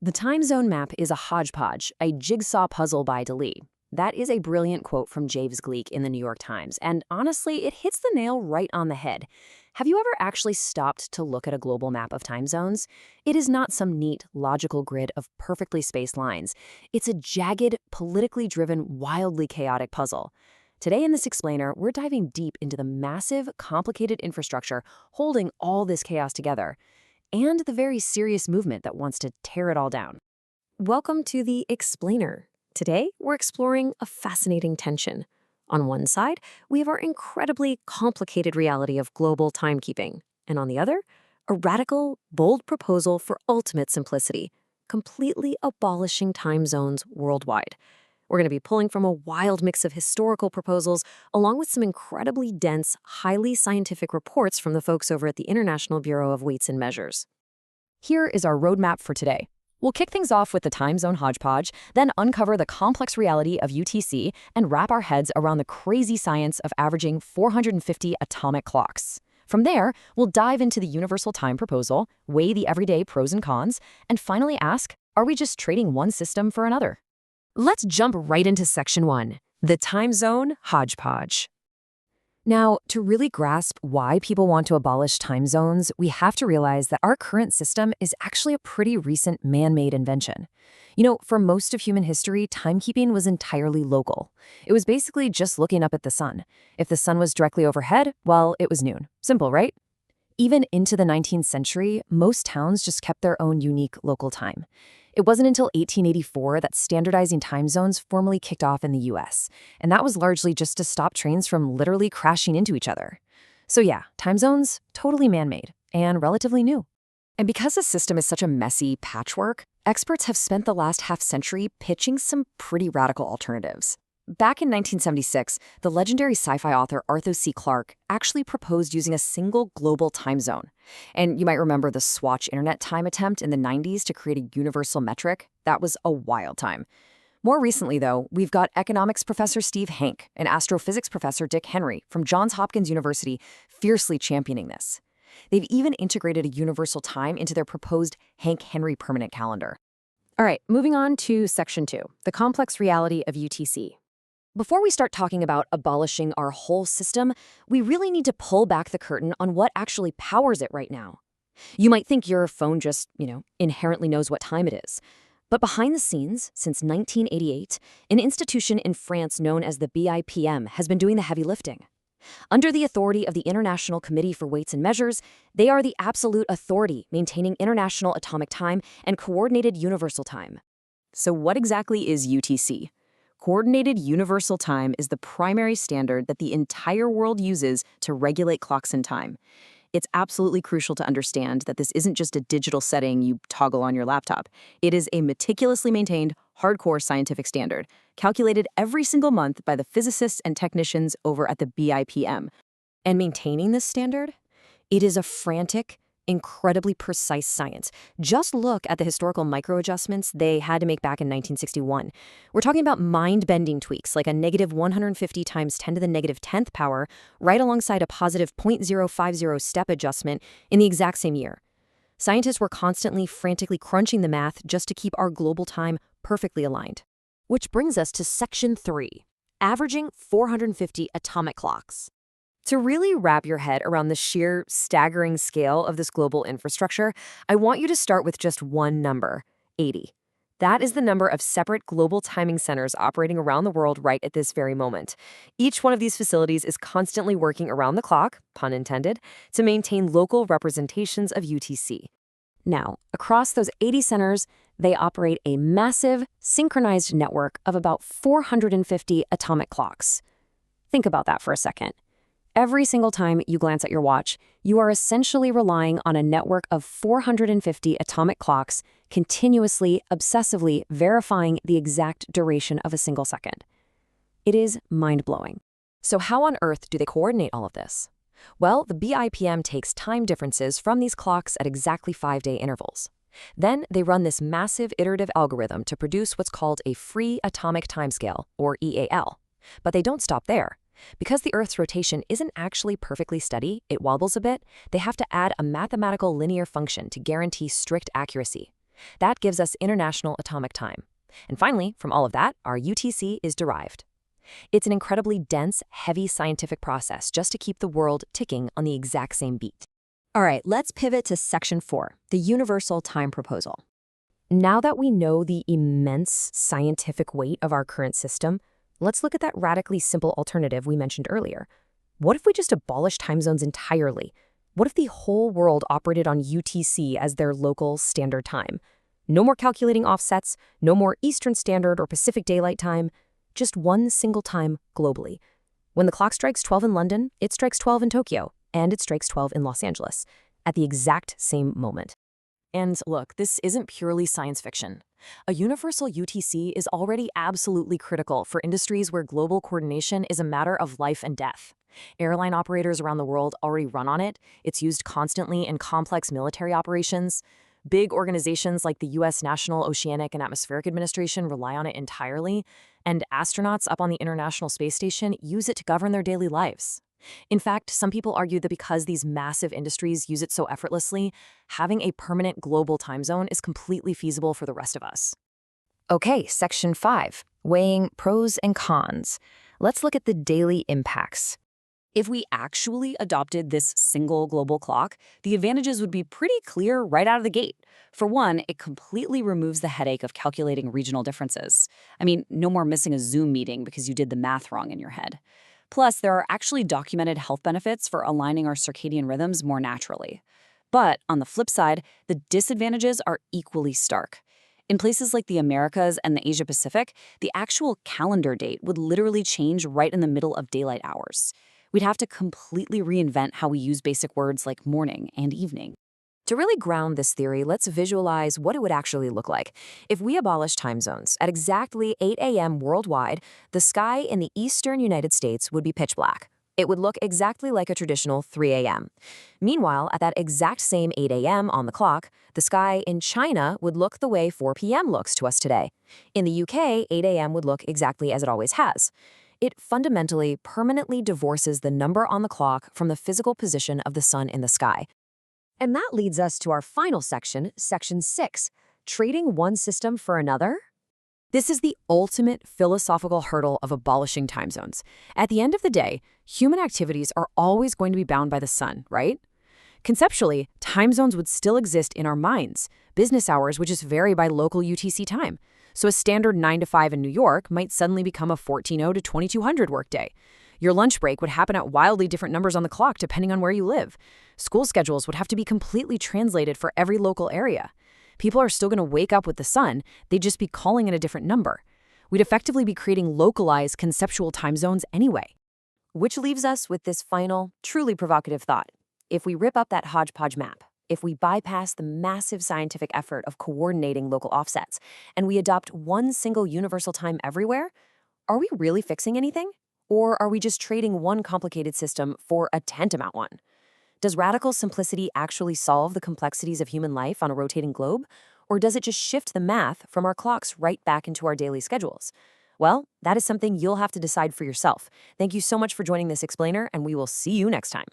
The time zone map is a hodgepodge, a jigsaw puzzle by Dali. That is a brilliant quote from James Gleick in the New York Times, and honestly, it hits the nail right on the head. Have you ever actually stopped to look at a global map of time zones? It is not some neat, logical grid of perfectly spaced lines. It's a jagged, politically driven, wildly chaotic puzzle. Today in this explainer, we're diving deep into the massive, complicated infrastructure holding all this chaos together, and the very serious movement that wants to tear it all down. Welcome to the explainer. Today, we're exploring a fascinating tension. On one side, we have our incredibly complicated reality of global timekeeping, and on the other, a radical, bold proposal for ultimate simplicity, completely abolishing time zones worldwide. We're going to be pulling from a wild mix of historical proposals, along with some incredibly dense, highly scientific reports from the folks over at the International Bureau of Weights and Measures. Here is our roadmap for today. We'll kick things off with the time zone hodgepodge, then uncover the complex reality of UTC and wrap our heads around the crazy science of averaging 450 atomic clocks. From there, we'll dive into the universal time proposal, weigh the everyday pros and cons, and finally ask, are we just trading one system for another? Let's jump right into section 1, the time zone hodgepodge. Now, to really grasp why people want to abolish time zones, we have to realize that our current system is actually a pretty recent man-made invention. For most of human history, timekeeping was entirely local. It was basically just looking up at the sun. If the sun was directly overhead, well, it was noon. Simple, right? Even into the 19th century, most towns just kept their own unique local time. It wasn't until 1884 that standardizing time zones formally kicked off in the US, and that was largely just to stop trains from literally crashing into each other. So yeah, time zones, totally man-made, and relatively new. And because the system is such a messy patchwork, experts have spent the last half-century pitching some pretty radical alternatives. Back in 1976, the legendary sci-fi author Arthur C. Clarke actually proposed using a single global time zone. And you might remember the Swatch internet time attempt in the 90s to create a universal metric. That was a wild time. More recently, though, we've got economics professor Steve Hanke and astrophysics professor Dick Henry from Johns Hopkins University fiercely championing this. They've even integrated a universal time into their proposed Hanke-Henry permanent calendar. All right, moving on to section 2, the complex reality of UTC. Before we start talking about abolishing our whole system, we really need to pull back the curtain on what actually powers it right now. You might think your phone just, inherently knows what time it is. But behind the scenes, since 1988, an institution in France known as the BIPM has been doing the heavy lifting. Under the authority of the International Committee for Weights and Measures, they are the absolute authority maintaining international atomic time and coordinated universal time. So what exactly is UTC? Coordinated Universal Time is the primary standard that the entire world uses to regulate clocks and time. It's absolutely crucial to understand that this isn't just a digital setting you toggle on your laptop. It is a meticulously maintained, hardcore scientific standard, calculated every single month by the physicists and technicians over at the BIPM. And maintaining this standard? It is a frantic, incredibly precise science. Just look at the historical micro-adjustments they had to make back in 1961. We're talking about mind-bending tweaks, like a negative 150 times 10 to the negative 10th power, right alongside a positive 0.050 step adjustment in the exact same year. Scientists were constantly, frantically crunching the math just to keep our global time perfectly aligned. Which brings us to section 3, averaging 450 atomic clocks. To really wrap your head around the sheer, staggering scale of this global infrastructure, I want you to start with just one number, 80. That is the number of separate global timing centers operating around the world right at this very moment. Each one of these facilities is constantly working around the clock, pun intended, to maintain local representations of UTC. Now, across those 80 centers, they operate a massive, synchronized network of about 450 atomic clocks. Think about that for a second. Every single time you glance at your watch, you are essentially relying on a network of 450 atomic clocks, continuously, obsessively verifying the exact duration of a single second. It is mind-blowing. So how on earth do they coordinate all of this? Well, the BIPM takes time differences from these clocks at exactly 5-day intervals. Then they run this massive iterative algorithm to produce what's called a free atomic timescale, or EAL. But they don't stop there. Because the Earth's rotation isn't actually perfectly steady, it wobbles a bit, they have to add a mathematical linear function to guarantee strict accuracy. That gives us International Atomic Time. And finally, from all of that, our UTC is derived. It's an incredibly dense, heavy scientific process just to keep the world ticking on the exact same beat. All right, let's pivot to Section 4, the Universal Time Proposal. Now that we know the immense scientific weight of our current system, let's look at that radically simple alternative we mentioned earlier. What if we just abolish time zones entirely? What if the whole world operated on UTC as their local standard time? No more calculating offsets, no more Eastern Standard or Pacific Daylight Time, just one single time globally. When the clock strikes 12 in London, it strikes 12 in Tokyo, and it strikes 12 in Los Angeles, at the exact same moment. And look, this isn't purely science fiction. A universal UTC is already absolutely critical for industries where global coordination is a matter of life and death. Airline operators around the world already run on it. It's used constantly in complex military operations. Big organizations like the U.S. National Oceanic and Atmospheric Administration rely on it entirely, and astronauts up on the International Space Station use it to govern their daily lives. In fact, some people argue that because these massive industries use it so effortlessly, having a permanent global time zone is completely feasible for the rest of us. Okay, Section 5, weighing pros and cons. Let's look at the daily impacts. If we actually adopted this single global clock, the advantages would be pretty clear right out of the gate. For one, it completely removes the headache of calculating regional differences. I mean, no more missing a Zoom meeting because you did the math wrong in your head. Plus, there are actually documented health benefits for aligning our circadian rhythms more naturally. But on the flip side, the disadvantages are equally stark. In places like the Americas and the Asia Pacific, the actual calendar date would literally change right in the middle of daylight hours. We'd have to completely reinvent how we use basic words like morning and evening. To really ground this theory, let's visualize what it would actually look like. If we abolish time zones, at exactly 8 a.m. worldwide, the sky in the eastern United States would be pitch black. It would look exactly like a traditional 3 a.m. Meanwhile, at that exact same 8 a.m. on the clock, the sky in China would look the way 4 p.m. looks to us today. In the UK, 8 a.m. would look exactly as it always has. It fundamentally, permanently divorces the number on the clock from the physical position of the sun in the sky. And that leads us to our final section, Section 6, trading one system for another. This is the ultimate philosophical hurdle of abolishing time zones. At the end of the day, human activities are always going to be bound by the sun, right? Conceptually, time zones would still exist in our minds. Business hours would just vary by local UTC time. So a standard 9 to 5 in New York might suddenly become a 14:00 to 2200 workday. Your lunch break would happen at wildly different numbers on the clock depending on where you live. School schedules would have to be completely translated for every local area. People are still going to wake up with the sun, they'd just be calling it a different number. We'd effectively be creating localized conceptual time zones anyway. Which leaves us with this final, truly provocative thought. If we rip up that hodgepodge map, if we bypass the massive scientific effort of coordinating local offsets, and we adopt one single universal time everywhere, are we really fixing anything? Or are we just trading one complicated system for a tantamount one? Does radical simplicity actually solve the complexities of human life on a rotating globe? Or does it just shift the math from our clocks right back into our daily schedules? Well, that is something you'll have to decide for yourself. Thank you so much for joining this explainer, and we will see you next time.